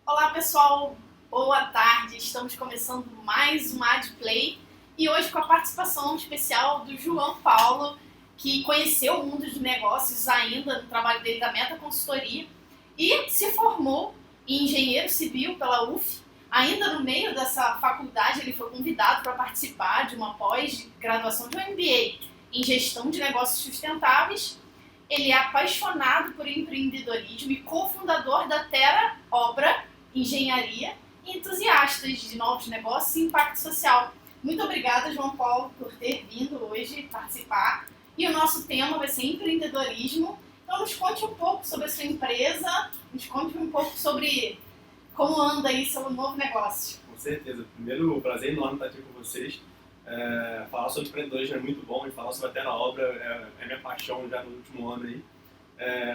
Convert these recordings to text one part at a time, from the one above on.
Olá pessoal, boa tarde. Estamos começando mais um AdPlay e hoje com a participação especial do João Paulo, que conheceu o mundo de negócios ainda no trabalho dele da Meta Consultoria e se formou em engenheiro civil pela UF. Ainda no meio dessa faculdade, ele foi convidado para participar de uma pós-graduação de um MBA em gestão de negócios sustentáveis. Ele é apaixonado por empreendedorismo e cofundador da Terra Obra Engenharia e entusiastas de novos negócios e impacto social. Muito obrigada, João Paulo, por ter vindo hoje participar. E o nosso tema vai ser empreendedorismo. Então, nos conte um pouco sobre a sua empresa, nos conte um pouco sobre como anda aí seu novo negócio. Com certeza. Primeiro, prazer enorme estar aqui com vocês. Falar sobre empreendedorismo é muito bom e falar sobre a Terra Obra é minha paixão já no último ano aí.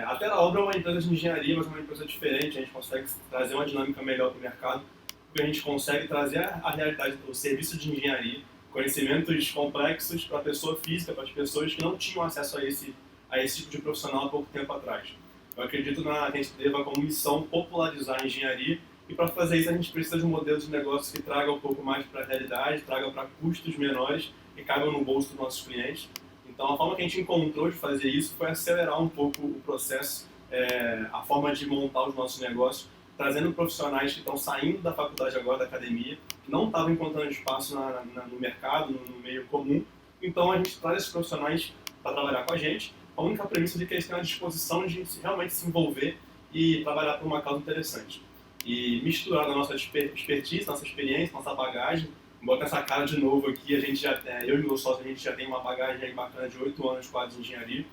A Terra Obra é uma empresa de engenharia, mas é uma empresa diferente. A gente consegue trazer uma dinâmica melhor para o mercado, porque a gente consegue trazer a realidade do serviço de engenharia, conhecimentos complexos para a pessoa física, para as pessoas que não tinham acesso a esse tipo de profissional há pouco tempo atrás. Eu acredito que a gente deva como missão popularizar a engenharia, e para fazer isso a gente precisa de um modelo de negócio que traga um pouco mais para a realidade, traga para custos menores e caibam no bolso dos nossos clientes. Então, a forma que a gente encontrou de fazer isso foi acelerar um pouco o processo, a forma de montar os nossos negócios, trazendo profissionais que estão saindo da faculdade agora, da academia, que não estavam encontrando espaço no mercado, no meio comum. Então, a gente traz esses profissionais para trabalhar com a gente, com a única premissa de que eles têm a disposição de realmente se envolver e trabalhar por uma causa interessante. E misturar a nossa expertise, nossa experiência, nossa bagagem, bota essa cara de novo aqui, eu e meu sócio, a gente já tem uma bagagem aí bacana de 8 anos quase de engenharia,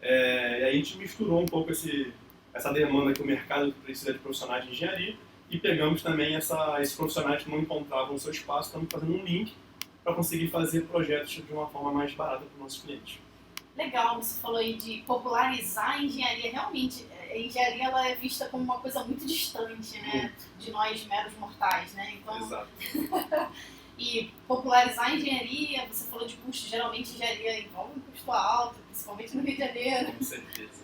e a gente misturou um pouco essa demanda que o mercado precisa de profissionais de engenharia e pegamos também esses profissionais que não encontravam o seu espaço, estamos fazendo um link para conseguir fazer projetos de uma forma mais barata para os nossos clientes. Legal, você falou aí de popularizar a engenharia. Realmente, a engenharia ela é vista como uma coisa muito distante, né, de nós meros mortais, né? Então, exato. E popularizar a engenharia, você falou de custo, geralmente engenharia envolve um custo alto, principalmente no Rio de Janeiro. Com certeza.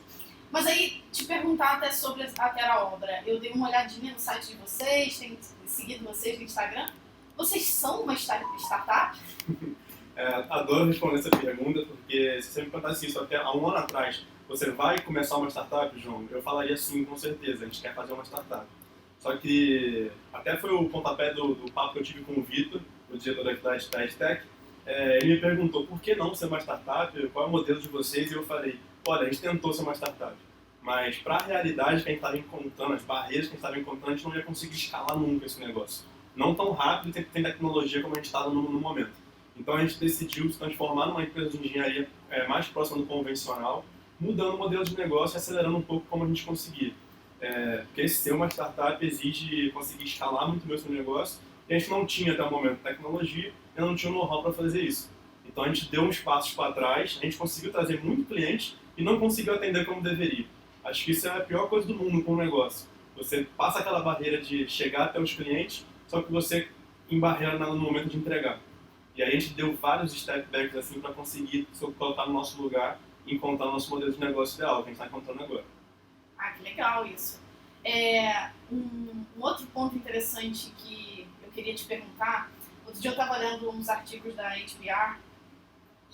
Mas aí, te perguntar até sobre a Terra Obra. Eu dei uma olhadinha no site de vocês, tenho seguido vocês no Instagram. Vocês são uma startup? Adoro responder essa pergunta, porque se você me perguntasse isso até há um ano atrás, você vai começar uma startup, João? Eu falaria sim, com certeza, a gente quer fazer uma startup. Só que até foi o pontapé do papo que eu tive com o Vitor, o diretor da EdTech. Ele me perguntou por que não ser uma startup, qual é o modelo de vocês, e eu falei, olha, a gente tentou ser uma startup, mas para a realidade que a gente estava encontrando, as barreiras que a gente estava encontrando, a gente não ia conseguir escalar nunca esse negócio. Não tão rápido e sem tecnologia como a gente estava no momento. Então a gente decidiu se transformar numa empresa de engenharia mais próxima do convencional, mudando o modelo de negócio e acelerando um pouco como a gente conseguia. Porque ser uma startup exige conseguir escalar muito bem o seu negócio, e a gente não tinha até o momento tecnologia e não tinha o know-how para fazer isso. Então a gente deu uns passos para trás, a gente conseguiu trazer muito cliente e não conseguiu atender como deveria. Acho que isso é a pior coisa do mundo com o negócio. Você passa aquela barreira de chegar até os clientes, só que você embarreira no momento de entregar. E aí a gente deu vários step backs assim para conseguir se colocar no nosso lugar e encontrar o nosso modelo de negócio ideal, que a gente está encontrando agora. Ah, que legal isso. Um outro ponto interessante que eu queria te perguntar, outro dia eu estava lendo uns artigos da HBR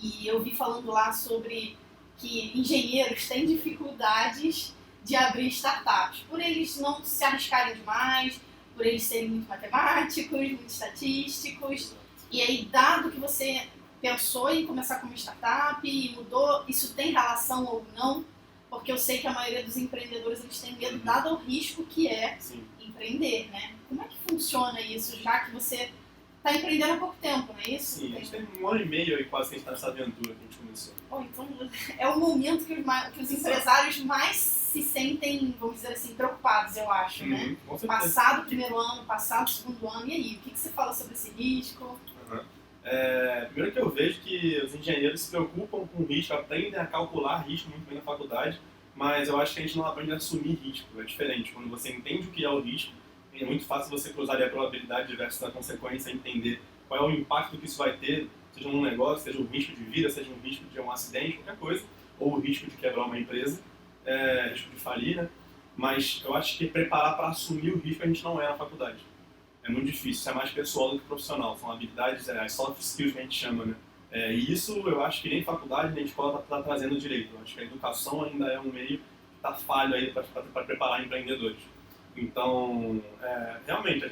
e eu vi falando lá sobre que engenheiros têm dificuldades de abrir startups, por eles não se arriscarem demais, por eles serem muito matemáticos, muito estatísticos. E aí, dado que você pensou em começar como startup e mudou, isso tem relação ou não? Porque eu sei que a maioria dos empreendedores eles têm medo, dado o risco que é Sim. empreender, né? Como é que funciona isso, já que você está empreendendo há pouco tempo, não é isso? Sim, a gente tem 1 ano e meio aí quase que a gente está nessa aventura que a gente começou. Então, é o momento que os empresários mais se sentem, vamos dizer assim, preocupados, eu acho, né? Com certeza. Passado o primeiro ano, passado o segundo ano, e aí? O que você fala sobre esse risco? Primeiro que eu vejo que os engenheiros se preocupam com o risco, aprendem a calcular risco muito bem na faculdade, mas eu acho que a gente não aprende a assumir risco, é diferente. Quando você entende o que é o risco, é muito fácil você cruzar a probabilidade versus a consequência, entender qual é o impacto que isso vai ter, seja um negócio, seja um risco de vida, seja um risco de um acidente, qualquer coisa, ou o risco de quebrar uma empresa, risco de falir, né? mas eu acho que preparar para assumir o risco a gente não é na faculdade. É muito difícil, isso é mais pessoal do que profissional, são habilidades, as soft skills que a gente chama, né? E isso eu acho que nem faculdade nem escola está trazendo direito. Eu acho que a educação ainda é um meio que está falho aí para preparar empreendedores. Então, realmente,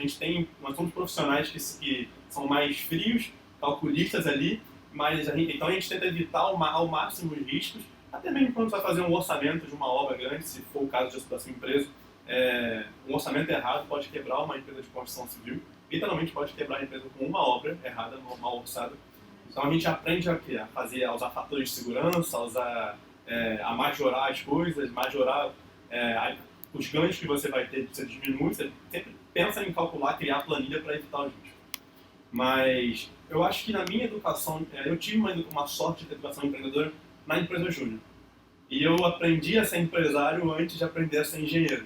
nós somos profissionais que são mais frios, calculistas ali, mas então a gente tenta evitar ao máximo os riscos, até mesmo quando você vai fazer um orçamento de uma obra grande, se for o caso da sua empresa, um orçamento errado pode quebrar uma empresa de construção civil, literalmente pode quebrar a empresa com uma obra errada, mal orçada. Então a gente aprende a usar fatores de segurança, a majorar as coisas, majorar os ganhos que você vai ter, você diminui, você sempre pensa em calcular, criar planilha para evitar os riscos. Mas eu acho que na minha educação, eu tive uma sorte de educação empreendedora na empresa júnior. E eu aprendi a ser empresário antes de aprender a ser engenheiro.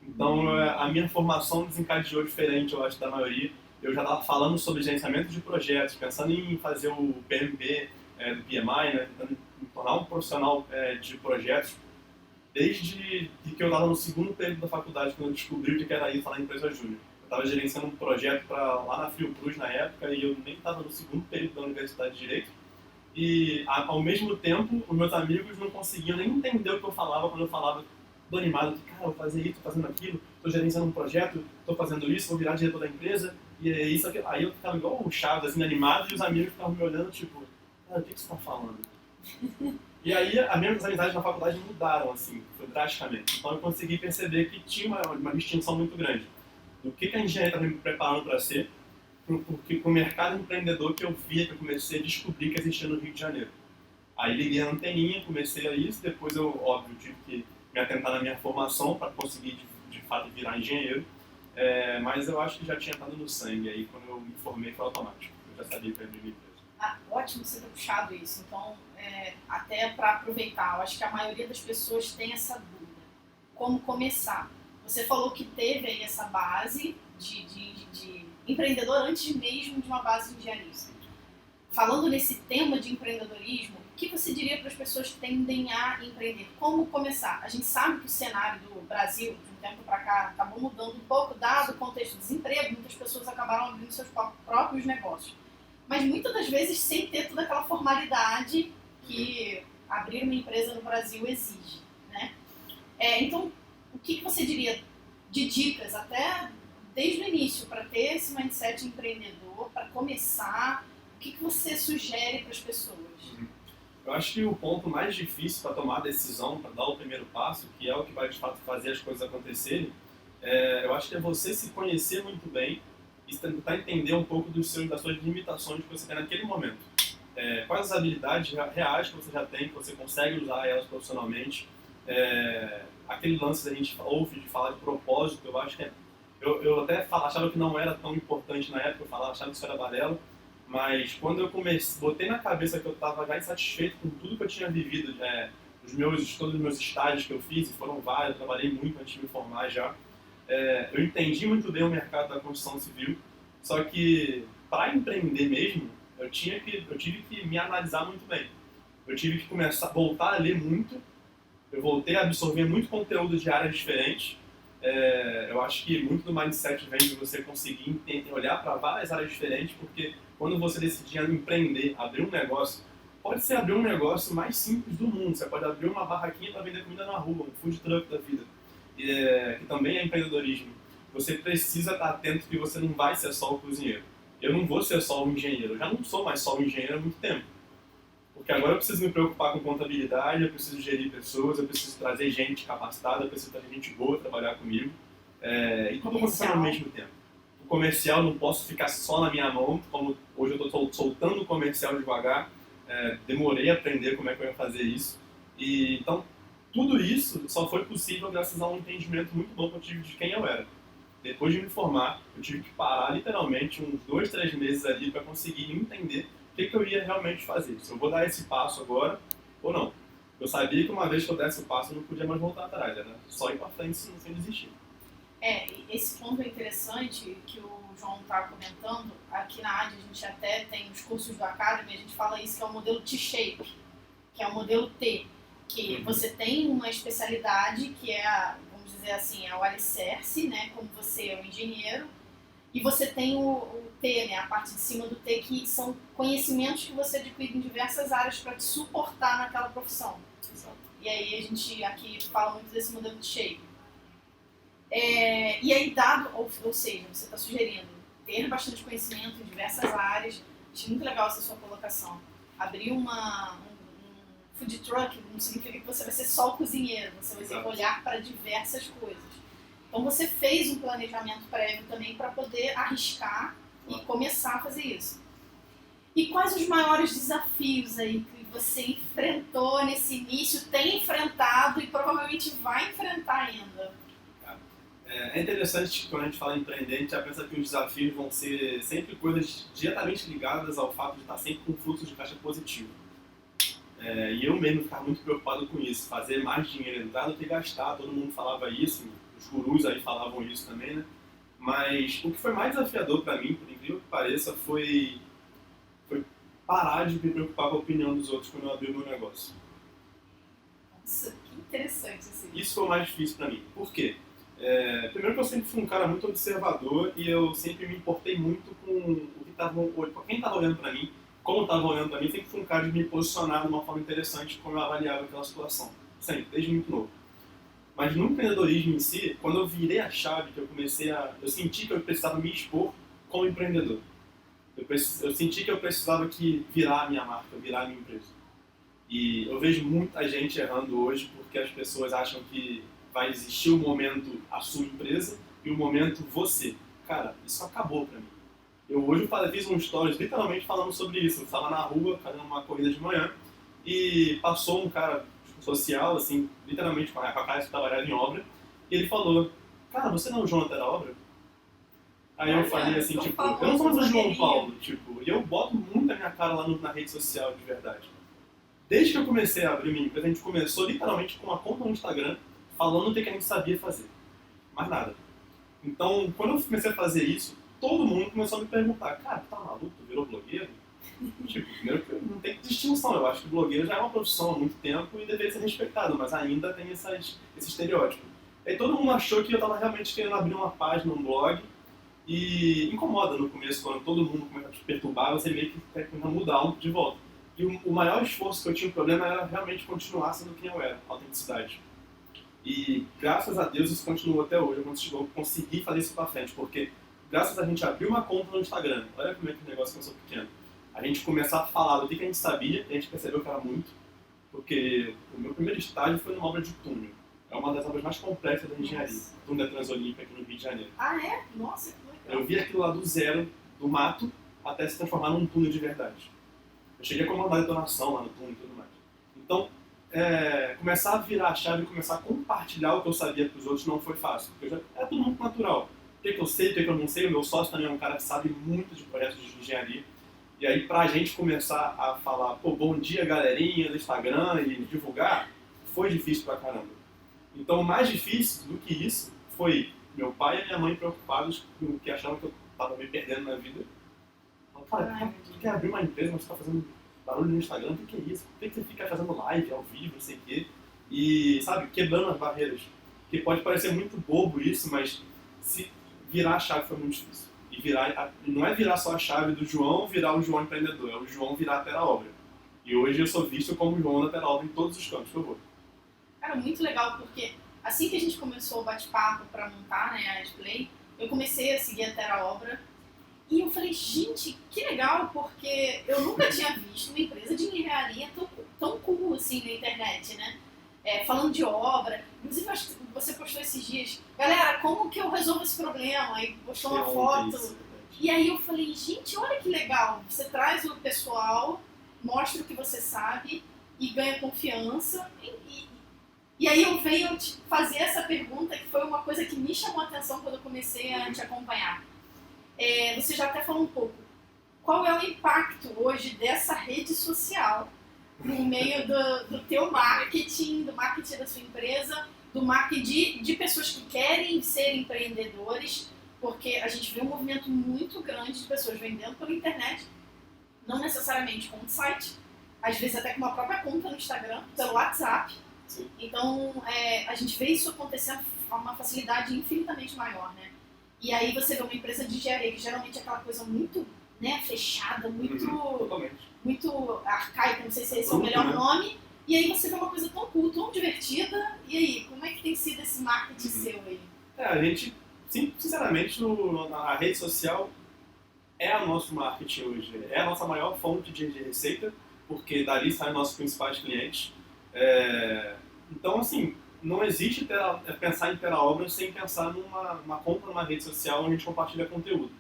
Então a minha formação desencadeou diferente, eu acho, da maioria. Eu já estava falando sobre gerenciamento de projetos, pensando em fazer o PMP do PMI, né, tentando me tornar um profissional de projetos, desde que eu estava no segundo período da faculdade, quando eu descobri o que era isso lá na empresa júnior. Eu estava gerenciando um projeto lá na Fiocruz na época e eu nem estava no segundo período da Universidade de Direito. E, ao mesmo tempo, os meus amigos não conseguiam nem entender o que eu falava quando eu falava do animado, que, cara, eu vou fazer isso, estou fazendo aquilo, estou gerenciando um projeto, estou fazendo isso, vou virar diretor da empresa, e é isso aqui. Aí eu ficava igual o Chaves, assim, animado, e os amigos ficavam me olhando, tipo, cara, o que você está falando? E aí, as minhas amizades na faculdade mudaram, assim, drasticamente. Então eu consegui perceber que tinha uma distinção muito grande do que a engenharia estava me preparando para ser, para o mercado empreendedor que eu via, que eu comecei a descobrir que existia no Rio de Janeiro. Aí liguei a anteninha, comecei a isso, depois eu, óbvio, tive que me atentar na minha formação para conseguir, de fato, virar engenheiro. Mas eu acho que já tinha estado no sangue aí, quando eu me formei foi automático. Eu já sabia que eu ia abrir minha empresa. Ótimo você ter puxado isso. Então, até para aproveitar, eu acho que a maioria das pessoas tem essa dúvida. Como começar? Você falou que teve aí essa base de empreendedor antes mesmo de uma base de engenharia. Falando nesse tema de empreendedorismo, o que você diria para as pessoas que tendem a empreender? Como começar? A gente sabe que o cenário do Brasil, de um tempo para cá, acabou mudando um pouco, dado o contexto do desemprego, muitas pessoas acabaram abrindo seus próprios negócios. Mas muitas das vezes sem ter toda aquela formalidade que abrir uma empresa no Brasil exige, né? Então, o que você diria de dicas, até desde o início, para ter esse mindset empreendedor, para começar? O que você sugere para as pessoas? Eu acho que o ponto mais difícil para tomar a decisão, para dar o primeiro passo, que é o que vai de fato fazer as coisas acontecerem, eu acho que é você se conhecer muito bem e tentar entender um pouco das suas limitações que você tem naquele momento. Quais as habilidades reais que você já tem, que você consegue usar elas profissionalmente. Aquele lance que a gente ouve de falar de propósito, eu acho que eu até achava que não era tão importante na época, achava que isso era balela. Mas quando eu botei na cabeça que eu estava já insatisfeito com tudo que eu tinha vivido, todos os meus estágios que eu fiz, e foram vários, eu trabalhei muito antes de me formar já, eu entendi muito bem o mercado da construção civil, só que para empreender mesmo, eu tive que me analisar muito bem. Eu tive que voltar a ler muito, eu voltei a absorver muito conteúdo de áreas diferentes. Eu acho que muito do mindset vem de você conseguir olhar para várias áreas diferentes, porque quando você decidir empreender, abrir um negócio, pode ser abrir um negócio mais simples do mundo. Você pode abrir uma barraquinha para vender comida na rua, um food truck da vida, que também é empreendedorismo. Você precisa estar atento que você não vai ser só o cozinheiro. Eu não vou ser só o engenheiro, eu já não sou mais só o engenheiro há muito tempo. Porque agora eu preciso me preocupar com contabilidade, eu preciso gerir pessoas, eu preciso trazer gente capacitada, eu preciso trazer gente boa trabalhar comigo. E tudo acontecendo ao mesmo tempo. O comercial não posso ficar só na minha mão, como hoje eu estou soltando o comercial devagar. Demorei a aprender como é que eu ia fazer isso. Então, tudo isso só foi possível graças a um entendimento muito bom que eu tive de quem eu era. Depois de me formar, eu tive que parar literalmente uns 2, 3 meses ali para conseguir entender o que eu ia realmente fazer. Se eu vou dar esse passo agora ou não. Eu sabia que uma vez que eu desse o passo eu não podia mais voltar atrás, era só ir para frente sem desistir. Esse ponto é interessante que o João está comentando. Aqui na AD a gente até tem os cursos do Academy, a gente fala isso que é o modelo T-shape, que é o modelo T, que você tem uma especialidade que é, vamos vamos dizer assim, é o alicerce, né? Como você é um engenheiro. E você tem o T, né? A parte de cima do T, que são conhecimentos que você adquire em diversas áreas para te suportar naquela profissão. Exato. E aí a gente aqui fala muito desse modelo de shape. E aí dado, ou seja, você está sugerindo ter bastante conhecimento em diversas áreas. Achei muito legal essa sua colocação. Abrir um food truck não significa que você vai ser só o cozinheiro, você vai ter que olhar para diversas coisas. Então você fez um planejamento prévio também para poder arriscar e começar a fazer isso. E quais os maiores desafios aí que você enfrentou nesse início, tem enfrentado e provavelmente vai enfrentar ainda? É interessante que quando a gente fala em empreender, a gente já pensa que os desafios vão ser sempre coisas diretamente ligadas ao fato de estar sempre com fluxo de caixa positivo. E eu mesmo ficava muito preocupado com isso, fazer mais dinheiro entrar do que gastar, todo mundo falava isso, os gurus aí falavam isso também, né? Mas o que foi mais desafiador para mim, por incrível que pareça, foi parar de me preocupar com a opinião dos outros quando eu abri o meu negócio. Nossa, que interessante assim. Isso foi o mais difícil para mim. Por quê? Primeiro que eu sempre fui um cara muito observador e eu sempre me importei muito com o que quem estava olhando para mim, como estava olhando para mim, sempre fui um cara de me posicionar de uma forma interessante como eu avaliava aquela situação. Sempre, desde muito novo. Mas no empreendedorismo em si, quando eu virei a chave, que eu senti que eu precisava me expor como empreendedor. Eu senti que eu precisava virar a minha marca, virar a minha empresa. E eu vejo muita gente errando hoje porque as pessoas acham que vai existir o momento a sua empresa e o momento você. Cara, isso acabou pra mim. Eu hoje fiz um stories literalmente falando sobre isso. Eu estava na rua fazendo uma corrida de manhã e passou um cara social, assim, literalmente com a cara que trabalhava em obra, e ele falou: cara, você não é o Jonathan da obra? Aí eu falei assim, tipo, eu não sou mais o João Paulo, tipo, e eu boto muito a minha cara lá na rede social de verdade. Desde que eu comecei a abrir minha empresa, a gente começou literalmente com uma conta no Instagram, falando o que a gente sabia fazer. Mais nada. Então, quando eu comecei a fazer isso, todo mundo começou a me perguntar: cara, tu tá maluco? Tu virou blogueiro? Tipo, primeiro que não tem distinção. Eu acho que blogueiro já é uma profissão há muito tempo e deveria ser respeitado, mas ainda tem esse estereótipo. Aí todo mundo achou que eu tava realmente querendo abrir uma página, um blog, e incomoda no começo, quando todo mundo começa a te perturbar, você meio que tenta mudar de volta. E o maior esforço que eu tinha, o problema era realmente continuar sendo quem eu era, autenticidade. E graças a Deus isso continuou até hoje, eu consegui fazer isso pra frente, porque graças a gente abrir uma conta no Instagram, olha como é que o negócio começou pequeno, a gente começar a falar do que a gente sabia, e a gente percebeu que era muito, porque o meu primeiro estágio foi numa obra de túnel. É uma das obras mais complexas da engenharia, o túnel da Transolímpica aqui no Rio de Janeiro. Ah, é? Nossa, que legal. Eu vi aquilo lá do zero, do mato, até se transformar num túnel de verdade. Eu cheguei a comandar detonação lá no túnel e tudo mais. Então, começar a virar a chave e começar a compartilhar o que eu sabia para os outros não foi fácil, porque era tudo muito natural. O que eu sei, o que eu não sei, o meu sócio também é um cara que sabe muito de projetos de engenharia. E aí, pra gente começar a falar, pô, bom dia galerinha do Instagram e divulgar, foi difícil pra caramba. Então, o mais difícil do que isso foi meu pai e minha mãe preocupados com o que achavam que eu tava me perdendo na vida. Falaram: cara, tu quer abrir uma empresa, mas tu tá fazendo barulho no Instagram, o que é isso? Por que você fica fazendo live ao vivo, não sei o quê? E, sabe, quebrando as barreiras. Porque pode parecer muito bobo isso, mas se virar a chave foi muito difícil. E não é virar só a chave do João virar o João empreendedor, é o João virar a Terra Obra. E hoje eu sou visto como o João da Terra Obra em todos os campos que eu vou. Cara, muito legal, porque assim que a gente começou o bate-papo para montar, né, a Adplay, eu comecei a seguir a Terra Obra e eu falei: gente, que legal, porque eu nunca tinha visto uma empresa de engenharia tão cool assim na internet, né? Falando de obra. Inclusive, acho que você postou esses dias: galera, como que eu resolvo esse problema? Aí postou uma foto. E aí eu falei: gente, olha que legal. Você traz o pessoal, mostra o que você sabe e ganha confiança. E aí eu venho te fazer essa pergunta, que foi uma coisa que me chamou a atenção quando eu comecei a te acompanhar. Você já até falou um pouco. Qual é o impacto hoje dessa rede social no meio do teu marketing, do marketing da sua empresa, do marketing de pessoas que querem ser empreendedores, porque a gente vê um movimento muito grande de pessoas vendendo pela internet, não necessariamente com um site, às vezes até com uma própria conta no Instagram, pelo WhatsApp. Sim. Então, a gente vê isso acontecendo uma facilidade infinitamente maior, né? E aí você vê uma empresa de engenharia, que geralmente é aquela coisa muito, né, fechada, muito arcaica, não sei se esse é o melhor nome, e aí você vê uma coisa tão cool, tão divertida, e aí, como é que tem sido esse marketing seu aí? A gente, sinceramente, na rede social é o nosso marketing hoje, é a nossa maior fonte de receita, porque dali saem nossos principais clientes. Então, assim, não existe pensar em TeraObra sem pensar numa conta numa rede social onde a gente compartilha conteúdo.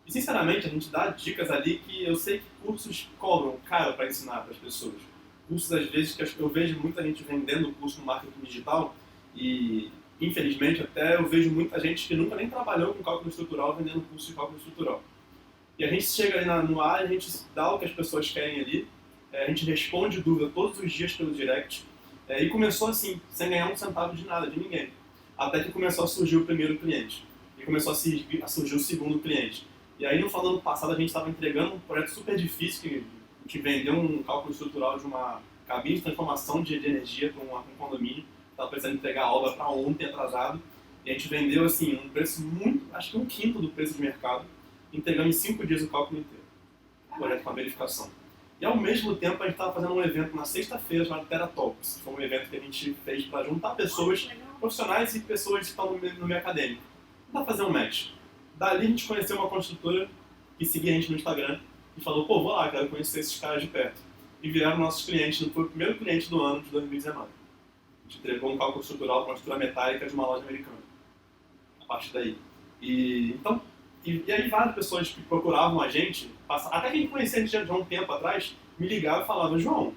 E, sinceramente, a gente dá dicas ali que eu sei que cursos cobram caro para ensinar para as pessoas. Cursos, às vezes, que eu vejo muita gente vendendo curso no marketing digital e, infelizmente, até eu vejo muita gente que nunca nem trabalhou com cálculo estrutural vendendo curso de cálculo estrutural. E a gente chega ali no ar, a gente dá o que as pessoas querem ali, a gente responde dúvida todos os dias pelo direct, e começou assim, sem ganhar um centavo de nada, de ninguém. Até que começou a surgir o primeiro cliente. E começou a surgir o segundo cliente. E aí, no final do ano passado, a gente estava entregando um projeto super difícil, que a gente vendeu um cálculo estrutural de uma cabine de transformação de energia para um condomínio. Estava precisando entregar a obra para ontem, atrasado. E a gente vendeu, assim, um preço muito, acho que 1/5 do preço de mercado, entregando em 5 dias o cálculo inteiro. O projeto com a verificação. E ao mesmo tempo a gente estava fazendo um evento na sexta-feira chamado TeraTalks. Foi um evento que a gente fez para juntar pessoas profissionais e pessoas que estão no meio acadêmico. Para fazer um match. Dali a gente conheceu uma construtora que seguia a gente no Instagram e falou, pô, vou lá, quero conhecer esses caras de perto. E viraram nossos clientes, foi o primeiro cliente do ano de 2019. A gente entregou um cálculo estrutural para uma estrutura metálica de uma loja americana. A partir daí. E aí várias pessoas que procuravam a gente, até quem conhecia a gente já há um tempo atrás, me ligava e falava, João,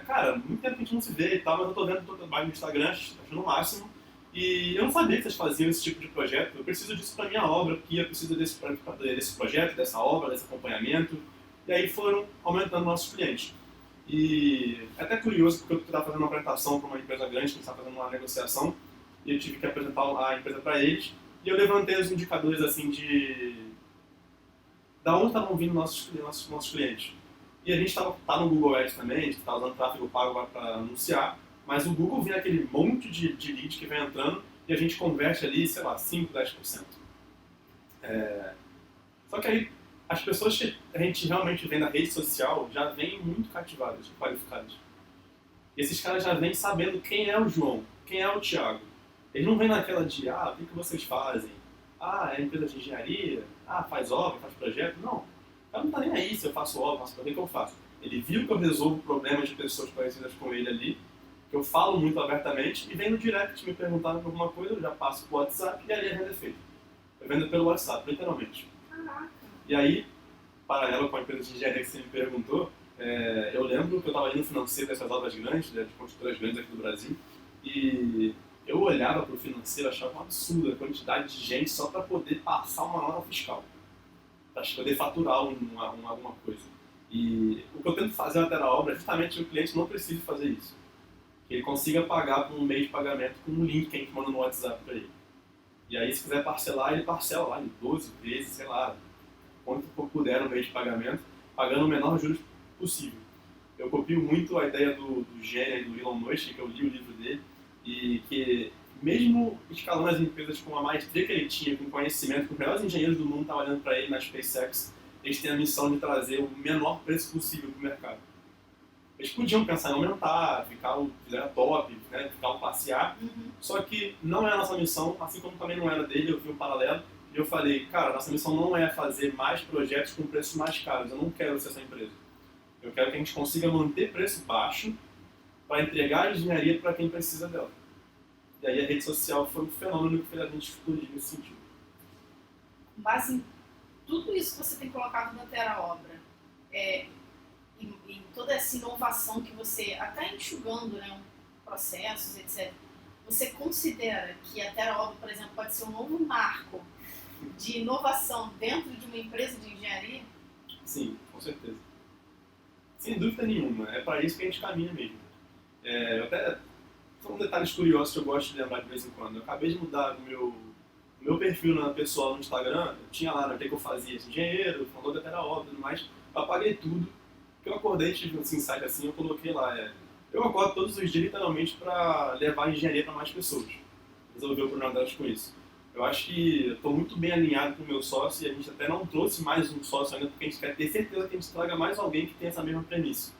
cara, muito tempo que a gente não se vê e tal, mas eu tô vendo o teu trabalho no Instagram, achando o máximo, e eu não sabia que vocês faziam esse tipo de projeto, eu preciso disso para minha obra aqui, eu preciso desse projeto, dessa obra, desse acompanhamento, e aí foram aumentando nossos clientes. E é até curioso, porque eu estava fazendo uma apresentação para uma empresa grande, que estava fazendo uma negociação, e eu tive que apresentar a empresa para eles, e eu levantei os indicadores assim da onde estavam vindo nossos clientes. E a gente tá no Google Ads também, a gente está usando tráfego pago para anunciar, mas o Google vem aquele monte de lead que vem entrando e a gente converte ali, sei lá, 5, 10%. Só que aí as pessoas que a gente realmente vê na rede social já vêm muito cativadas, qualificadas. E esses caras já vêm sabendo quem é o João, quem é o Thiago. Eles não vêm naquela de, o que vocês fazem? É empresa de engenharia? Faz obra, faz projeto? Não. O cara não tá nem aí se eu faço obra, faço projeto, o que eu faço? Ele viu que eu resolvo problemas de pessoas parecidas com ele ali, que eu falo muito abertamente, e vem no direct me perguntar por alguma coisa, eu já passo pro WhatsApp e ali a venda é feita. Eu vendo pelo WhatsApp, literalmente. Caraca. E aí, paralelo com a empresa de engenharia que você me perguntou, eu lembro que eu estava ali no financeiro dessas obras grandes, de construtoras grandes aqui do Brasil, e eu olhava para o financeiro e achava um absurdo a quantidade de gente só para poder passar uma nota fiscal, para poder faturar alguma coisa. E o que eu tento fazer até na obra é justamente que o cliente não precise fazer isso. Que ele consiga pagar por um meio de pagamento com um link que a gente manda no WhatsApp para ele. E aí, se quiser parcelar, ele parcela lá em 12 vezes, sei lá, quanto puder no meio de pagamento, pagando o menor juros possível. Eu copio muito a ideia do gênio do Elon Musk, que eu li o livro dele, e que mesmo escalando as empresas com a maestria que ele tinha, com conhecimento, com os melhores engenheiros do mundo trabalhando para ele na SpaceX, eles têm a missão de trazer o menor preço possível para o mercado. Eles podiam pensar em aumentar, ficar top, né, ficar o classe A, só que não é a nossa missão, assim como também não era dele, eu vi um paralelo, e eu falei, cara, nossa missão não é fazer mais projetos com preços mais caros, eu não quero ser essa empresa. Eu quero que a gente consiga manter preço baixo para entregar a engenharia para quem precisa dela. E aí a rede social foi um fenômeno que fez a gente explodir nesse sentido. Com base em tudo isso que você tem colocado na TeraObra, em toda essa inovação que você, até enxugando, né, processos, etc., você considera que a TeraObra, por exemplo, pode ser um novo marco de inovação dentro de uma empresa de engenharia? Sim, com certeza. Sem dúvida nenhuma. É para isso que a gente caminha mesmo. Até são detalhes curiosos que eu gosto de lembrar de vez em quando. Eu acabei de mudar o meu perfil pessoal no Instagram. Eu tinha lá, que eu fazia engenheiro, fundador da TeraObra e tudo mais. Eu apaguei tudo. Eu acordei, tive um insight assim, eu coloquei lá. Eu acordo todos os dias, literalmente, para levar a engenharia para mais pessoas. resolver o problema delas com isso. Eu acho que eu estou muito bem alinhado com o meu sócio e a gente até não trouxe mais um sócio ainda porque a gente quer ter certeza que a gente traga mais alguém que tenha essa mesma premissa.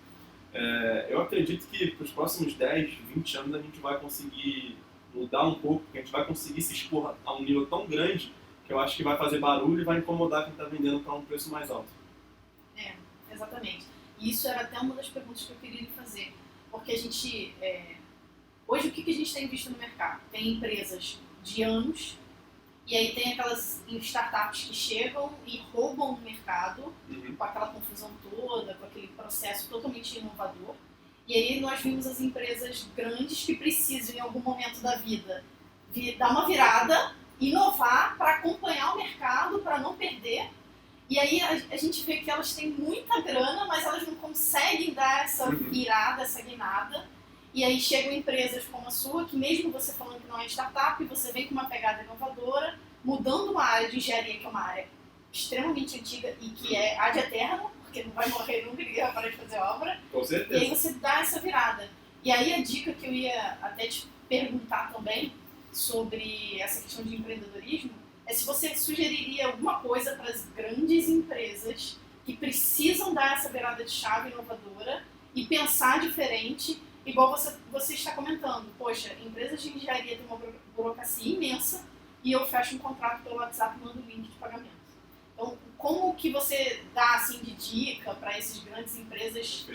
Eu acredito que para os próximos 10, 20 anos a gente vai conseguir mudar um pouco, porque a gente vai conseguir se expor a um nível tão grande que eu acho que vai fazer barulho e vai incomodar quem está vendendo para um preço mais alto. Exatamente. E isso era até uma das perguntas que eu queria lhe fazer. Porque a gente... Hoje, o que a gente tem visto no mercado? Tem empresas de anos, e aí tem aquelas startups que chegam e roubam o mercado, com aquela confusão toda, com aquele processo totalmente inovador. E aí nós vimos as empresas grandes que precisam, em algum momento da vida, dar uma virada, inovar para acompanhar o mercado, para não perder. E aí a gente vê que elas têm muita grana, mas elas não conseguem dar essa virada, essa guinada. E aí chegam empresas como a sua, que mesmo você falando que não é startup, você vem com uma pegada inovadora, mudando uma área de engenharia, que é uma área extremamente antiga e que é ad eterna, porque não vai morrer nunca, ninguém vai parar de fazer obra. Com certeza. E aí você dá essa virada. E aí a dica que eu ia até te perguntar também sobre essa questão de empreendedorismo é se você sugeriria alguma coisa para as grandes empresas que precisam dar essa virada de chave inovadora e pensar diferente, igual você está comentando. Poxa, empresas de engenharia têm uma burocracia imensa e eu fecho um contrato pelo WhatsApp e mando o link de pagamento. Então, como que você dá assim, de dica para essas grandes empresas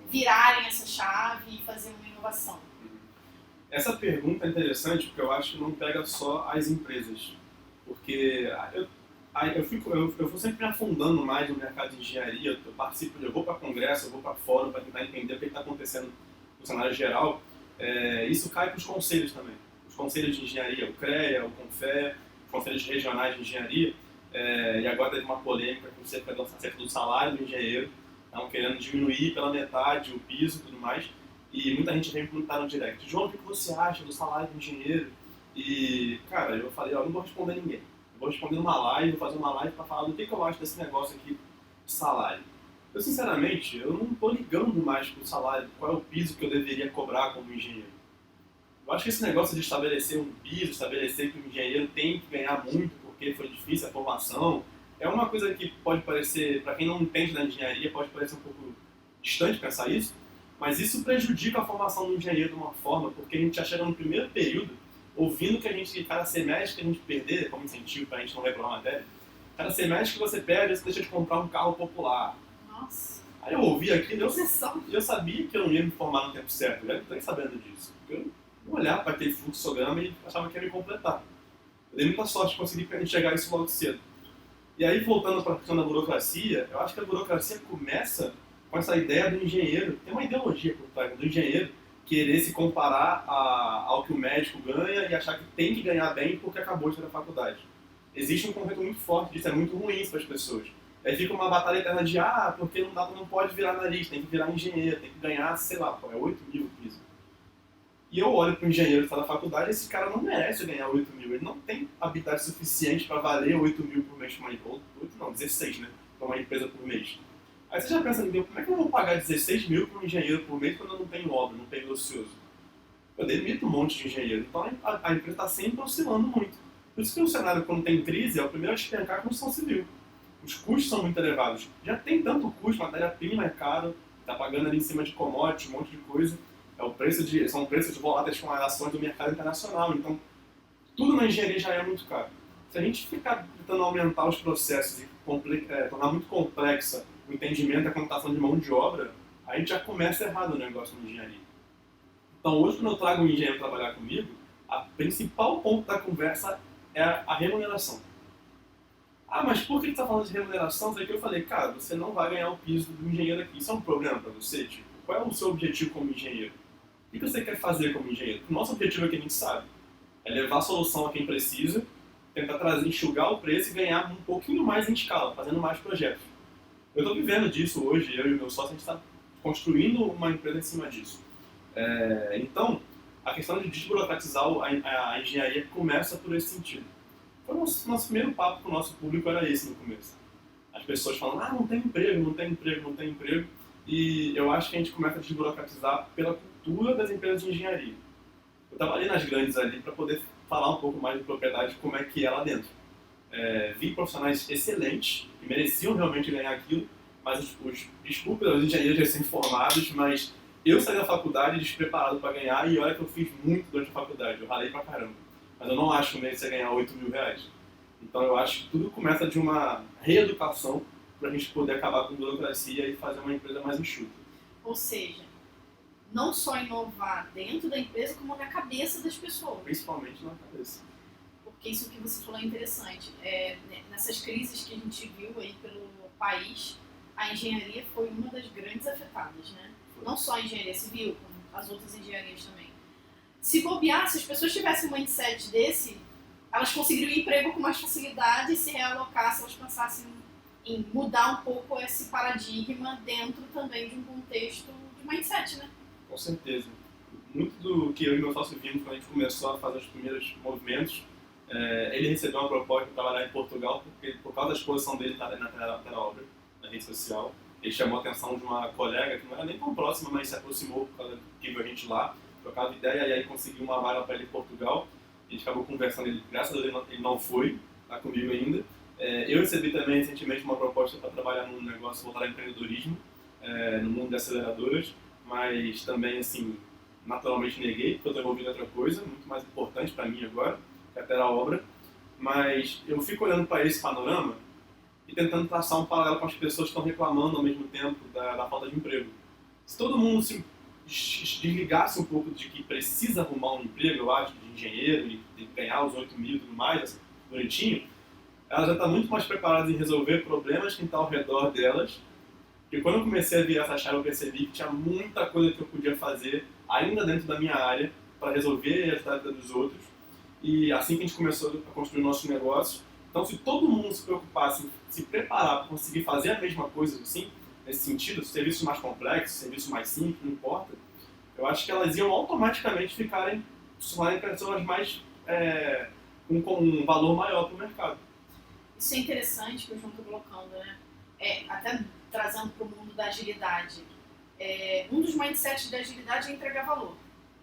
virarem essa chave e fazer uma inovação? Essa pergunta é interessante porque eu acho que não pega só as empresas. Porque eu vou sempre me afundando mais no mercado de engenharia, eu vou para congresso, eu vou para fórum para tentar entender o que está acontecendo no cenário geral. Isso cai para os conselhos também. Os conselhos de engenharia, o CREA, o CONFER, os conselhos regionais de engenharia, e agora teve uma polêmica com cerca do acerto do salário do engenheiro, estão querendo diminuir pela metade o piso e tudo mais, e muita gente vem perguntar no direct: João, o que você acha do salário do engenheiro? E, cara, eu falei, eu não vou responder ninguém. Eu vou responder numa live, vou fazer uma live para falar do que eu acho desse negócio aqui de salário. Eu, sinceramente, eu não estou ligando mais pro salário, qual é o piso que eu deveria cobrar como engenheiro. Eu acho que esse negócio de estabelecer um piso, estabelecer que o engenheiro tem que ganhar muito porque foi difícil a formação, é uma coisa que pode parecer, para quem não entende da engenharia, pode parecer um pouco distante pensar isso, mas isso prejudica a formação do engenheiro de uma forma, porque a gente já chega no primeiro período ouvindo que cada semestre que a gente perder, como incentivo para a gente não reprovar a matéria, cada semestre que você perde, você deixa de comprar um carro popular. Nossa. Aí eu ouvi aquilo e eu sabia que eu não ia me formar no tempo certo, eu já estou sabendo disso. Porque eu não olhava para aquele fluxograma e achava que ia me completar. Eu dei muita sorte de conseguir enxergar isso logo cedo. E aí, voltando para a questão da burocracia, eu acho que a burocracia começa com essa ideia do engenheiro, tem uma ideologia por trás do engenheiro, querer se comparar ao que o médico ganha e achar que tem que ganhar bem porque acabou de sair da faculdade. Existe um conceito muito forte disso, é muito ruim isso para as pessoas. Aí fica uma batalha eterna de, porque não pode virar nariz, tem que virar engenheiro, tem que ganhar, sei lá, 8 mil piso. E eu olho para o engenheiro que está na faculdade, esse cara não merece ganhar 8 mil, ele não tem habilidade suficiente para valer 8 mil por mês, 16, né, para uma empresa por mês. Aí você já pensa, como é que eu vou pagar 16 mil para um engenheiro por mês quando eu não tenho obra, não tenho ocioso? Eu demito um monte de engenheiro, então a empresa está sempre oscilando muito. Por isso que o cenário, quando tem crise, é o primeiro a despencar a construção civil. Os custos são muito elevados. Já tem tanto custo, matéria-prima é caro, está pagando ali em cima de commodities, um monte de coisa. São preços voláteis com as ações do mercado internacional, então tudo na engenharia já é muito caro. Se a gente ficar tentando aumentar os processos e tornar muito complexa o entendimento da computação de mão de obra, a gente já começa errado o negócio na engenharia. Então hoje, quando eu trago um engenheiro para trabalhar comigo, a principal ponto da conversa é a remuneração. Mas por que você está falando de remuneração? Isso aqui eu falei, cara, você não vai ganhar o piso do engenheiro aqui. Isso é um problema para você? Tipo, qual é o seu objetivo como engenheiro? O que você quer fazer como engenheiro? O nosso objetivo aqui, a gente sabe, é levar a solução a quem precisa, tentar enxugar o preço e ganhar um pouquinho mais em escala, fazendo mais projetos. Eu estou vivendo disso hoje, eu e o meu sócio, a gente está construindo uma empresa em cima disso. Então, a questão de desburocratizar a engenharia começa por esse sentido. Foi o nosso primeiro papo com o nosso público era esse no começo. As pessoas falam, não tem emprego, não tem emprego, não tem emprego. E eu acho que a gente começa a desburocratizar pela cultura das empresas de engenharia. Eu trabalhei nas grandes ali para poder falar um pouco mais de propriedade, como é que é lá dentro. Vi profissionais excelentes, que mereciam realmente ganhar aquilo, mas desculpa, os engenheiros recém-formados, mas eu saí da faculdade despreparado para ganhar e olha que eu fiz muito durante a faculdade, eu ralei pra caramba. Mas eu não acho que merecia ganhar 8 mil reais. Então eu acho que tudo começa de uma reeducação para a gente poder acabar com a burocracia e fazer uma empresa mais enxuta. Ou seja, não só inovar dentro da empresa, como na cabeça das pessoas. Principalmente na cabeça. Porque isso que você falou é interessante. Nessas crises que a gente viu aí pelo país, a engenharia foi uma das grandes afetadas, né? Não só a engenharia civil, como as outras engenharias também. Se bobear, se as pessoas tivessem um mindset desse, elas conseguiriam emprego com mais facilidade e se realocar, se elas pensassem em mudar um pouco esse paradigma dentro também de um contexto de mindset, né? Com certeza. Muito do que eu e meu sócio vimos quando a gente começou a fazer os primeiros movimentos, ele recebeu uma proposta para trabalhar em Portugal, porque por causa da exposição dele na obra, na rede social, ele chamou a atenção de uma colega que não era nem tão próxima, mas se aproximou por causa que viu a gente lá, trocava ideia e aí conseguiu uma vaga para ele em Portugal. A gente acabou conversando, graças a Deus ele não foi, está comigo ainda. Eu recebi também recentemente uma proposta para trabalhar num negócio voltado ao empreendedorismo, no mundo de aceleradoras, mas também, assim, naturalmente neguei, porque eu estou envolvido em outra coisa, muito mais importante para mim agora, que é a obra. Mas eu fico olhando para esse panorama e tentando traçar um paralelo com as pessoas que estão reclamando ao mesmo tempo da falta de emprego. Se todo mundo se desligasse um pouco de que precisa arrumar um emprego, eu acho, de engenheiro, e ganhar os 8 mil e tudo mais, assim, bonitinho, ela já está muito mais preparada em resolver problemas que estão ao redor delas. E quando eu comecei a virar essa chave, eu percebi que tinha muita coisa que eu podia fazer, ainda dentro da minha área, para resolver e ajudar a vida dos outros. E assim que a gente começou a construir nossos negócios, então se todo mundo se preocupasse em se preparar para conseguir fazer a mesma coisa, assim, nesse sentido, serviços mais complexos, serviços mais simples, não importa, eu acho que elas iam automaticamente se tornarem pessoas mais com um valor maior para o mercado. Isso é interessante que o João está colocando, né? Até trazendo para o mundo da agilidade. Um dos mindsets da agilidade é entregar valor.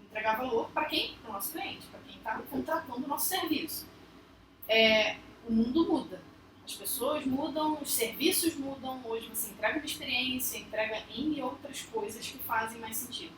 Entregar valor para quem? Para o nosso cliente, para quem está contratando o nosso serviço. O mundo muda. As pessoas mudam, os serviços mudam. Hoje você entrega uma experiência, entrega N outras coisas que fazem mais sentido.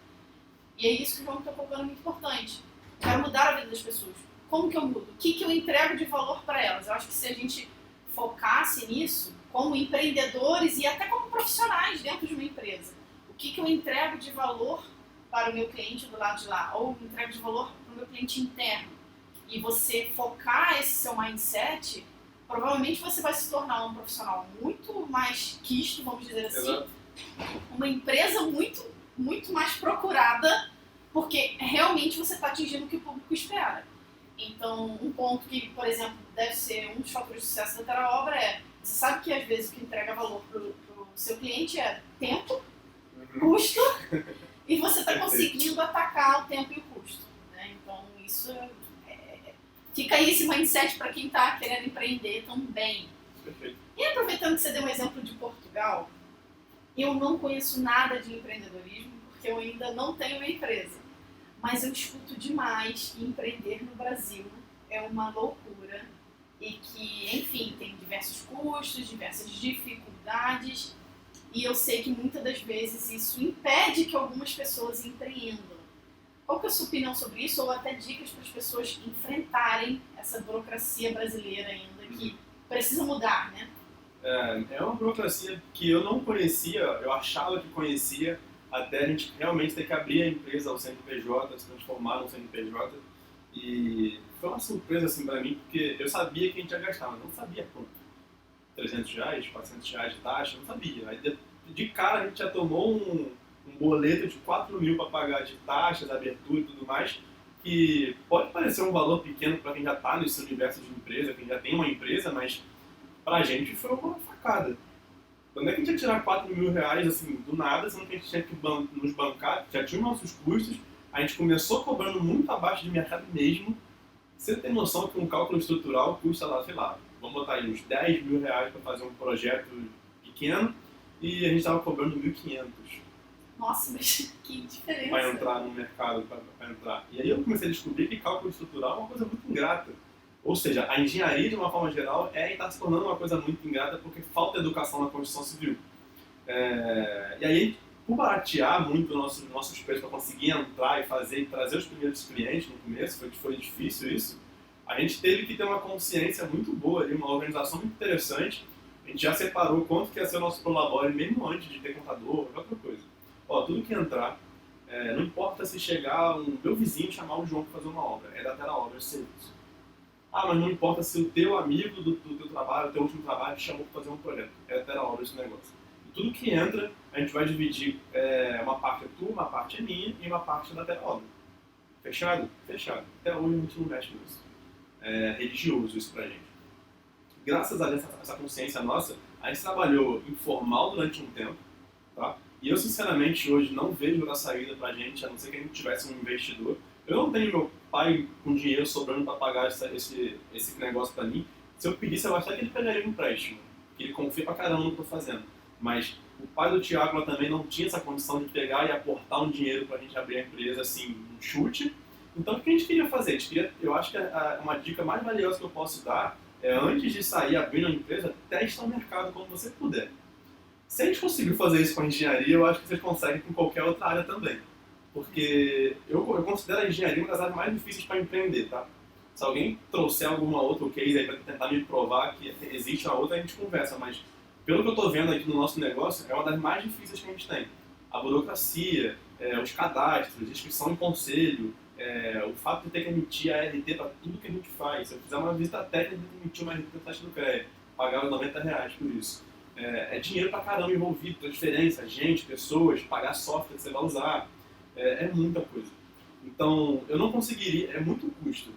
E é isso que o João está colocando muito importante. Quero mudar a vida das pessoas. Como que eu mudo? O que eu entrego de valor para elas? Eu acho que se a gente focasse nisso, como empreendedores e até como profissionais dentro de uma empresa, o que eu entrego de valor para o meu cliente do lado de lá, ou entrego de valor para o meu cliente interno, e você focar esse seu mindset, provavelmente você vai se tornar um profissional muito mais quisto, vamos dizer assim, Exato. Uma empresa muito, muito mais procurada, porque realmente você está atingindo o que o público espera. Então, um ponto que, por exemplo, deve ser um dos fatores de sucesso da Teraobra você sabe que às vezes o que entrega valor para o seu cliente é tempo, custo, e você está conseguindo atacar o tempo e o custo, né? Então, isso fica aí esse mindset para quem está querendo empreender também. Perfeito. E aproveitando que você deu um exemplo de Portugal, eu não conheço nada de empreendedorismo, porque eu ainda não tenho uma empresa. Mas eu escuto demais que empreender no Brasil é uma loucura e que, enfim, tem diversos custos, diversas dificuldades e eu sei que muitas das vezes isso impede que algumas pessoas empreendam. Qual que é a sua opinião sobre isso ou até dicas para as pessoas enfrentarem essa burocracia brasileira ainda que precisa mudar, né? É uma burocracia que eu não conhecia, eu achava que conhecia, até a gente realmente ter que abrir a empresa, o CNPJ, se transformar no CNPJ. E foi uma surpresa assim para mim, porque eu sabia que a gente ia gastar, mas não sabia quanto. 300 reais, 400 reais de taxa, não sabia. Aí de cara a gente já tomou um boleto de 4 mil para pagar de taxas, abertura e tudo mais, que pode parecer um valor pequeno para quem já está nesse universo de empresa, quem já tem uma empresa, mas pra gente foi uma facada. Quando é que a gente ia tirar 4 mil reais, assim, do nada, sendo que a gente tinha que nos bancar, já tinha nossos custos, a gente começou cobrando muito abaixo de mercado mesmo. Você tem noção que um cálculo estrutural custa lá, sei lá, vamos botar aí uns 10 mil reais para fazer um projeto pequeno, e a gente estava cobrando 1.500. Nossa, mas que diferença. Para entrar no mercado, para entrar. E aí eu comecei a descobrir que cálculo estrutural é uma coisa muito ingrata. Ou seja, a engenharia, de uma forma geral, está se tornando uma coisa muito ingrata porque falta educação na construção civil. E aí, por baratear muito nossos preços para conseguir entrar e fazer e trazer os primeiros clientes no começo, foi difícil isso, a gente teve que ter uma consciência muito boa ali, uma organização muito interessante. A gente já separou quanto que ia ser o nosso prolabore mesmo antes de ter contador, outra coisa. Ó, tudo que entrar, não importa se chegar um meu vizinho chamar o João para fazer uma obra, é da Terra Obra, é serviço. Ah, mas não importa se o teu amigo do teu trabalho, o teu último trabalho, te chamou para fazer um projeto, é da Terra Obra esse negócio. E tudo que entra, a gente vai dividir, uma parte é tua, uma parte é minha e uma parte é da Terra Obra. Fechado? Fechado. Até hoje a gente não mexe nisso. É religioso isso pra gente. Graças a essa consciência nossa, a gente trabalhou informal durante um tempo, tá? E eu, sinceramente, hoje não vejo outra saída pra gente, a não ser que a gente tivesse um investidor. Eu não tenho meu pai com dinheiro sobrando para pagar esse negócio pra mim. Se eu pedisse, eu acho até que ele pegaria um empréstimo, que ele confia pra caramba no que eu tô fazendo. Mas o pai do Thiago lá também não tinha essa condição de pegar e aportar um dinheiro pra gente abrir a empresa, assim, um chute. Então, o que a gente queria fazer? Eu acho que uma dica mais valiosa que eu posso dar é, antes de sair abrindo a empresa, testa o mercado como você puder. Se a gente conseguir fazer isso com a engenharia, eu acho que vocês conseguem com qualquer outra área também. Porque eu considero a engenharia uma das áreas mais difíceis para empreender, tá? Se alguém trouxer alguma outra case aí para tentar me provar que existe uma outra, a gente conversa. Mas, pelo que eu estou vendo aqui no nosso negócio, é uma das mais difíceis que a gente tem. A burocracia, os cadastros, inscrição em conselho, o fato de ter que emitir a RT para tudo que a gente faz. Se eu fizer uma visita técnica, eu tenho que emitir uma RT para taxa do CREA, pagar os R$90 por isso. É dinheiro pra caramba envolvido, transferência, gente, pessoas, pagar software que você vai usar. É muita coisa. Então, eu não conseguiria, é muito custo.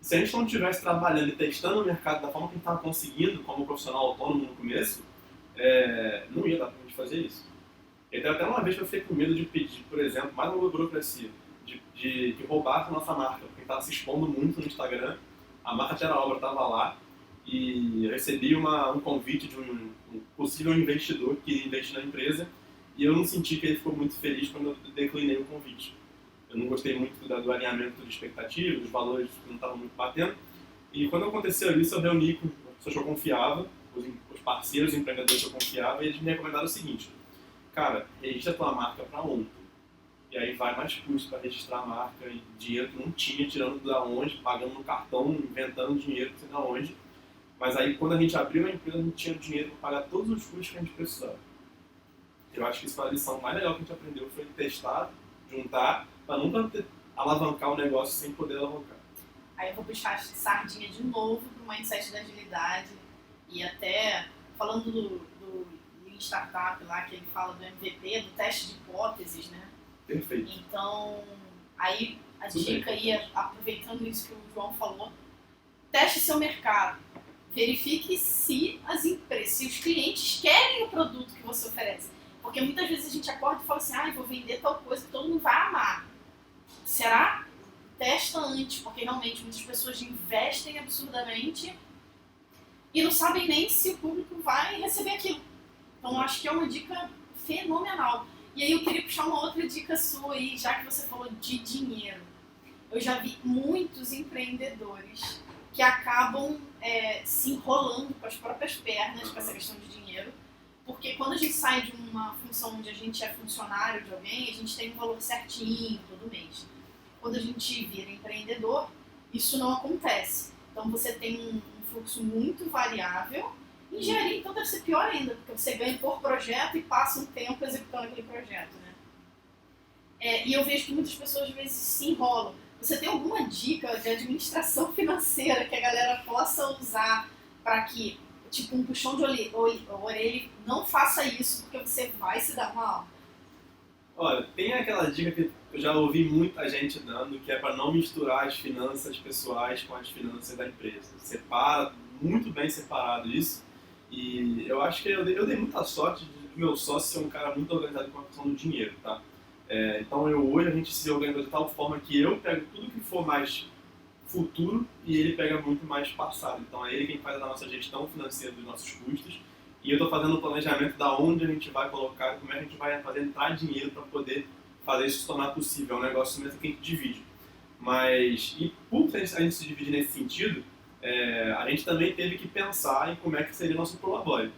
Se a gente não estivesse trabalhando e testando o mercado da forma que a gente estava conseguindo, como profissional autônomo no começo, não ia dar pra gente fazer isso. Então, até uma vez que eu fiquei com medo de pedir, por exemplo, mais uma burocracia, de roubar a nossa marca, porque estava se expondo muito no Instagram, a marca Terra Obra estava lá, e eu recebi um convite de um possível investidor que ia investir na empresa, e eu não senti que ele ficou muito feliz quando eu declinei o convite. Eu não gostei muito do alinhamento de expectativas, dos valores que não estavam muito batendo, e quando aconteceu isso, eu reuni com as pessoas que eu confiava, os parceiros, os empreendedores que eu confiava, e eles me recomendaram o seguinte: cara, registra a tua marca para ontem. E aí vai mais custo para registrar a marca, e dinheiro que não tinha, tirando da onde, pagando no cartão, inventando dinheiro que sei da onde. Mas aí, quando a gente abriu a empresa, a gente tinha dinheiro para pagar todos os custos que a gente precisava. Eu acho que isso foi a lição mais legal que a gente aprendeu, foi testar, juntar, para nunca alavancar o negócio sem poder alavancar. Aí eu vou puxar a sardinha de novo para o mindset da agilidade. E até, falando do Lean Startup lá, que ele fala do MVP, do teste de hipóteses, né? Perfeito. Então, aí a dica aí, aproveitando isso que o João falou, teste seu mercado. Verifique se os clientes querem o produto que você oferece. Porque muitas vezes a gente acorda e fala assim, eu vou vender tal coisa que todo mundo vai amar. Será? Testa antes, porque realmente muitas pessoas investem absurdamente e não sabem nem se o público vai receber aquilo. Então eu acho que é uma dica fenomenal. E aí eu queria puxar uma outra dica sua aí, já que você falou de dinheiro. Eu já vi muitos empreendedores que acabam se enrolando com as próprias pernas com essa questão de dinheiro, porque quando a gente sai de uma função onde a gente é funcionário de alguém, a gente tem um valor certinho todo mês. Quando a gente vira empreendedor, isso não acontece. Então você tem um fluxo muito variável. Engenharia, então, deve ser pior ainda, porque você ganha por projeto e passa um tempo executando aquele projeto, né? E eu vejo que muitas pessoas às vezes se enrolam. Você tem alguma dica de administração financeira que a galera possa usar para que, tipo, um puxão de orelha não faça isso, porque você vai se dar mal? Olha, tem aquela dica que eu já ouvi muita gente dando, que é para não misturar as finanças pessoais com as finanças da empresa. Separa, muito bem separado isso. E eu acho que eu dei muita sorte de meu sócio ser um cara muito organizado com a questão do dinheiro, tá? Então hoje a gente se organiza de tal forma que eu pego tudo que for mais futuro e ele pega muito mais passado. Então é ele quem faz a nossa gestão financeira dos nossos custos e eu estou fazendo o planejamento da onde a gente vai colocar, como é que a gente vai fazer entrar dinheiro para poder fazer isso se tornar possível. É um negócio mesmo que a gente divide. Mas, e por a gente se dividir nesse sentido, a gente também teve que pensar em como é que seria o nosso prolabore.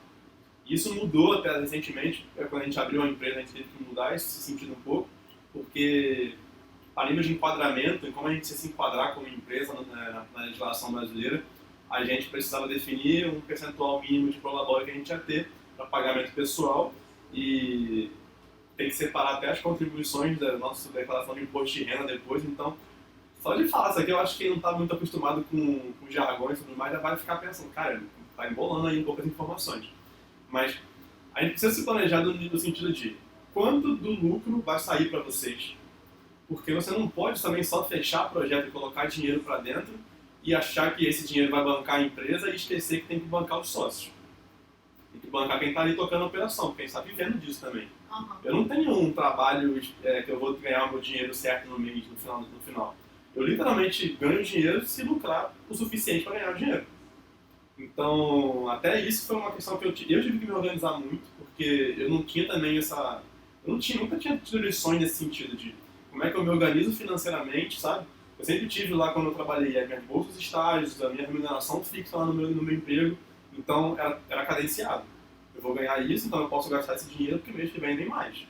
Isso mudou até recentemente, quando a gente abriu a empresa, a gente teve que mudar esse sentido um pouco, porque a nível de enquadramento, em como a gente se enquadrar como empresa na legislação brasileira, a gente precisava definir um percentual mínimo de prolabore que a gente ia ter para pagamento pessoal e tem que separar até as contribuições da nossa declaração de imposto de renda depois. Então, só de falar isso aqui, eu acho que quem não está muito acostumado com jargões e tudo mais já vai ficar pensando, cara, está embolando aí um pouco as informações. Mas a gente precisa se planejar no sentido de quanto do lucro vai sair para vocês. Porque você não pode também só fechar projeto e colocar dinheiro para dentro e achar que esse dinheiro vai bancar a empresa e esquecer que tem que bancar os sócios. Tem que bancar quem está ali tocando a operação, porque a gente está vivendo disso também. Uhum. Eu não tenho um trabalho que eu vou ganhar o meu dinheiro certo no mês, no final. Eu literalmente ganho dinheiro se lucrar o suficiente para ganhar o dinheiro. Então, até isso foi uma questão que eu tive que me organizar muito, porque eu não tinha também essa... nunca tinha tido lições nesse sentido de como é que eu me organizo financeiramente, sabe? Eu sempre tive lá, quando eu trabalhei, as minhas bolsas de estágios, a minha remuneração fixa lá no meu emprego, então era cadenciado. Eu vou ganhar isso, então eu posso gastar esse dinheiro porque mês que vem vem mais.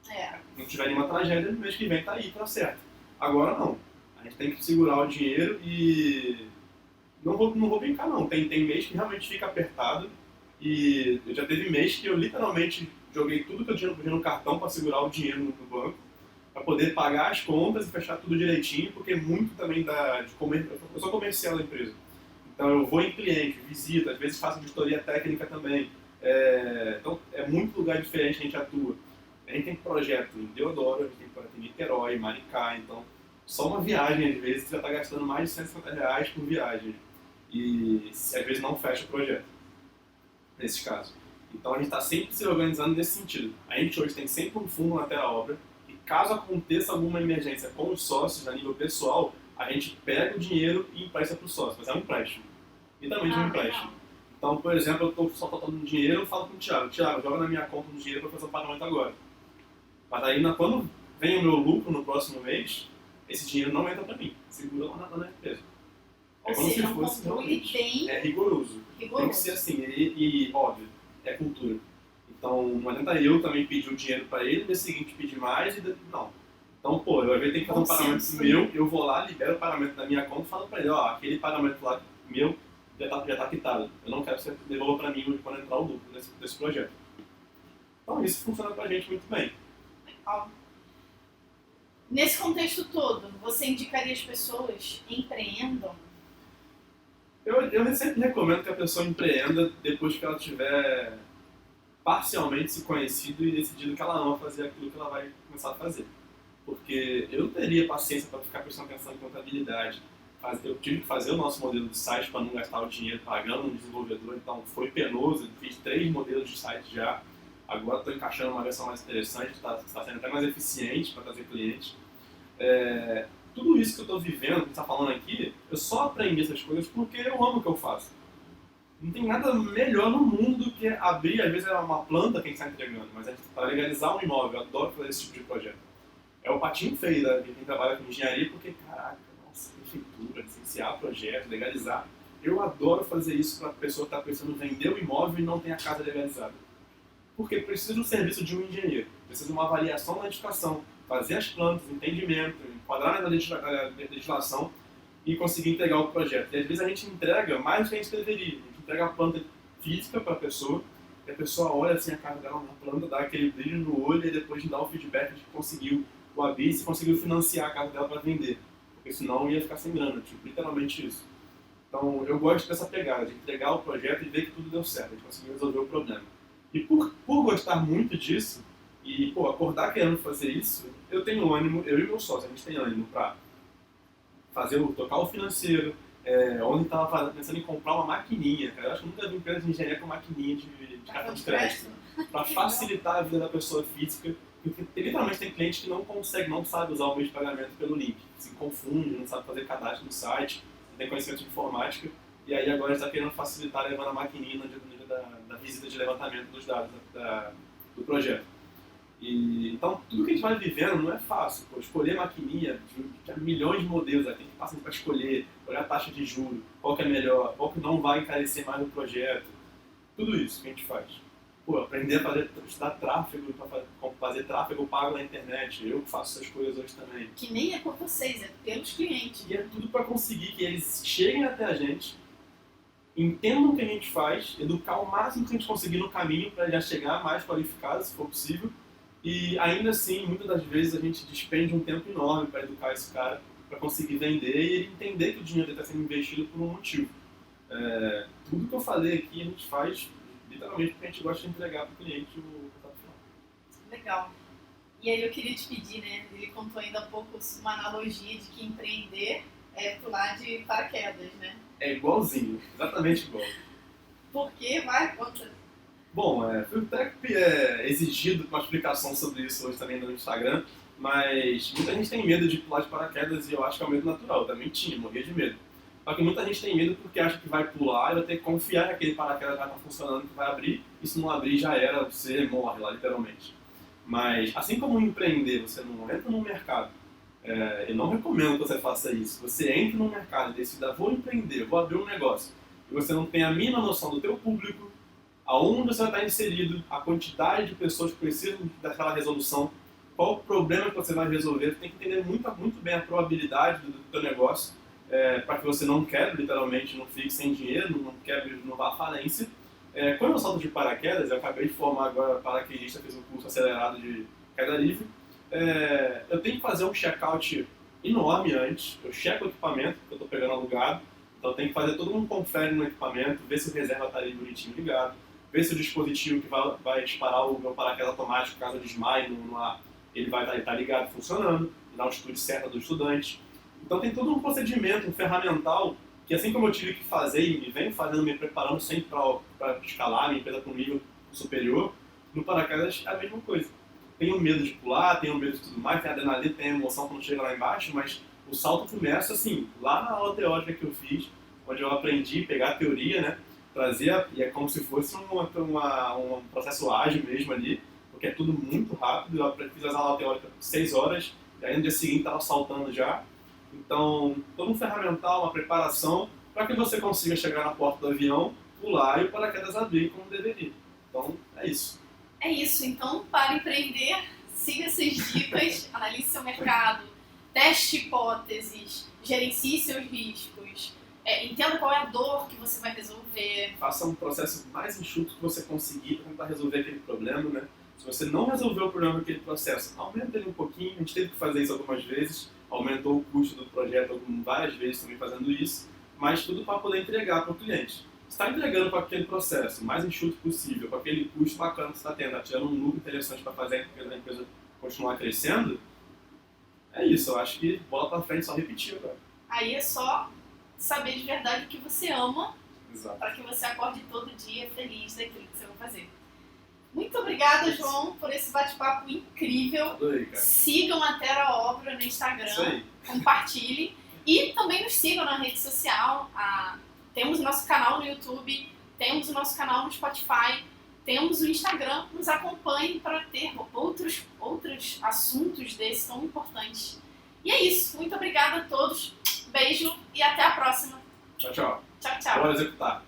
Se não tiver nenhuma tragédia, no mês que vem tá aí, tá certo. Agora não. A gente tem que segurar o dinheiro e... Não vou brincar não, tem mês que realmente fica apertado e eu já teve mês que eu literalmente joguei tudo que eu tinha no cartão para segurar o dinheiro no banco, para poder pagar as contas e fechar tudo direitinho, porque muito também eu sou comercial da empresa, então eu vou em cliente, visito, às vezes faço vistoria técnica também, então é muito lugar diferente que a gente atua. A gente tem projeto em Deodoro, a gente tem projeto em Niterói, Maricá, então só uma viagem às vezes você já está gastando mais de R$150 por viagem. E às vezes não fecha o projeto, nesses casos. Então a gente está sempre se organizando nesse sentido. A gente hoje tem sempre um fundo na obra e caso aconteça alguma emergência com os sócios a nível pessoal, a gente pega o dinheiro e empresta para o sócio, mas é um empréstimo. E também de um empréstimo. Então, por exemplo, eu estou só faltando dinheiro, eu falo com o Thiago, joga na minha conta um dinheiro para fazer o pagamento agora. Mas aí quando vem o meu lucro no próximo mês, esse dinheiro não entra para mim, segura lá na empresa. Ou seja, um controle bem rigoroso. Tem que ser assim, e óbvio, é cultura. Então, não adianta eu também pedir o dinheiro para ele, no dia seguinte pedir mais, não. Então, eu tenho que fazer um pagamento meu, eu vou lá, libero o pagamento da minha conta e falo para ele, aquele pagamento lá meu já tá quitado. Eu não quero que você devolva para mim quando entrar o lucro desse projeto. Então, isso funciona para a gente muito bem. Legal. Nesse contexto todo, você indicaria as pessoas empreendam? Eu sempre recomendo que a pessoa empreenda depois que ela tiver parcialmente se conhecido e decidido que ela ama fazer aquilo que ela vai começar a fazer. Porque eu não teria paciência para ficar prestando atenção em contabilidade. Eu tive que fazer o nosso modelo de site para não gastar o dinheiro pagando um desenvolvedor, então foi penoso, fiz 3 modelos de site já. Agora estou encaixando uma versão mais interessante, está sendo até mais eficiente para trazer clientes. Tudo isso que eu estou vivendo, que a gente está falando aqui, eu só aprendi essas coisas porque eu amo o que eu faço. Não tem nada melhor no mundo do que abrir, às vezes é uma planta que a gente está entregando, mas para legalizar um imóvel, eu adoro fazer esse tipo de projeto. É o patinho feio de quem trabalha com engenharia, porque, caraca, nossa, prefeitura, licenciar projeto, legalizar. Eu adoro fazer isso para a pessoa que está pensando em vender o imóvel e não tem a casa legalizada. Porque precisa do serviço de um engenheiro, precisa de uma avaliação na edificação, fazer as plantas, entendimento, enquadrar na legislação e conseguir entregar o projeto. E às vezes a gente entrega mais do que a gente deveria. A gente entrega a planta física para a pessoa, e a pessoa olha assim a cara dela na planta, dá aquele brilho no olho e depois dá o feedback de que conseguiu o ABIS e conseguiu financiar a casa dela para vender. Porque senão ia ficar sem grana, literalmente isso. Então eu gosto dessa pegada, de entregar o projeto e ver que tudo deu certo, a gente conseguiu resolver o problema. E por gostar muito disso, e acordar querendo fazer isso, eu tenho ânimo, eu e meu sócio, a gente tem ânimo para tocar o financeiro. Ontem estava pensando em comprar uma maquininha, cara. Eu acho que nunca vi empresa de engenharia com maquininha de cartão de crédito. Para facilitar a vida da pessoa física, porque literalmente tem cliente que não sabe usar o meio de pagamento pelo link, se confunde, não sabe fazer cadastro no site, não tem conhecimento de informática, e aí agora está querendo facilitar levando a maquininha no dia da visita de levantamento dos dados do projeto. Então, tudo que a gente vai vivendo não é fácil. Pô, escolher maquininha, tinha milhões de modelos, tem que passar para escolher, olhar a taxa de juros, qual que é melhor, qual que não vai encarecer mais no projeto. Tudo isso que a gente faz. Pô, aprender a estudar tráfego, para fazer tráfego pago na internet. Eu faço essas coisas hoje também. Que nem é por vocês, é pelos clientes. E é tudo para conseguir que eles cheguem até a gente, entendam o que a gente faz, educar o máximo que a gente conseguir no caminho para já chegar mais qualificado, se for possível. E ainda assim, muitas das vezes a gente despende um tempo enorme para educar esse cara, para conseguir vender e ele entender que o dinheiro dele está sendo investido por um motivo. Tudo que eu falei aqui a gente faz literalmente porque a gente gosta de entregar para o cliente o resultado final. Legal. E aí eu queria te pedir, né? Ele contou ainda há pouco uma analogia de que empreender é pular de paraquedas, né? É igualzinho, exatamente igual. Por quê? Vai, conta. Bom, foi até exigido uma explicação sobre isso hoje também no Instagram, mas muita gente tem medo de pular de paraquedas e eu acho que é um medo natural. Eu também tinha, morria de medo. Só que muita gente tem medo porque acha que vai pular e vai ter que confiar que aquele paraquedas vai estar funcionando, que vai abrir, e se não abrir já era, você morre lá, literalmente. Mas, assim como empreender, você não entra no mercado, eu não recomendo que você faça isso. Você entra no mercado e decida, vou empreender, vou abrir um negócio, e você não tem a mínima noção do teu público, aonde você vai estar inserido, a quantidade de pessoas que precisam daquela resolução, qual o problema que você vai resolver, você tem que entender muito bem a probabilidade do teu negócio, para que você não quebre, literalmente, não fique sem dinheiro, não quebre, não vá à falência. Quando eu salto de paraquedas, eu acabei de formar agora paraquedista, fiz um curso acelerado de queda livre, eu tenho que fazer um check-out enorme antes, eu checo o equipamento que eu estou pegando alugado, então eu tenho que fazer todo um confere no equipamento, ver se o reserva está ali bonitinho ligado, ver se o dispositivo que vai disparar o meu paraquedas automático, caso eu desmaie no ar, ele vai estar ligado, funcionando, na altitude certa do estudante. Então tem todo um procedimento, um ferramental, que assim como eu tive que fazer e venho fazendo, me preparando sempre para escalar minha empresa para um nível superior, no paraquedas é a mesma coisa. Tenho medo de pular, tenho medo de tudo mais, tem adrenalina, tem emoção quando chega lá embaixo, mas o salto começa assim, lá na aula teórica que eu fiz, onde eu aprendi a pegar a teoria, né, trazer, e é como se fosse um processo ágil mesmo ali, porque é tudo muito rápido. Eu fiz as aulas teóricas 6 horas, e aí no dia seguinte estava saltando já. Então, todo um ferramental, uma preparação para que você consiga chegar na porta do avião, pular e o paraquedas abrir como deveria. Então, é isso. É isso. Então, para empreender, siga essas dicas, analise seu mercado, teste hipóteses, gerencie seus riscos, entenda qual é a dor que você vai resolver. Faça um processo mais enxuto que você conseguir para tentar resolver aquele problema, né? Se você não resolveu o problema daquele processo, aumenta ele um pouquinho. A gente teve que fazer isso algumas vezes, aumentou o custo do projeto várias vezes também fazendo isso, mas tudo para poder entregar para o cliente. Você está entregando para aquele processo o mais enxuto possível, com aquele custo bacana que você está tendo, tá tirando um lucro interessante para fazer a empresa continuar crescendo, é isso. Eu acho que bola para frente, só repetir agora. Aí é só saber de verdade o que você ama, para que você acorde todo dia feliz daquilo que você vai fazer. Muito obrigada, João, por esse bate-papo incrível. Adorei, cara. Sigam a Terra Obra no Instagram, compartilhem e também nos sigam na rede social. Temos o nosso canal no YouTube, temos o nosso canal no Spotify, temos o Instagram. Nos acompanhem para ter outros assuntos desses tão importantes. E é isso. Muito obrigada a todos. Beijo e até a próxima. Tchau, tchau. Tchau, tchau. Bora executar.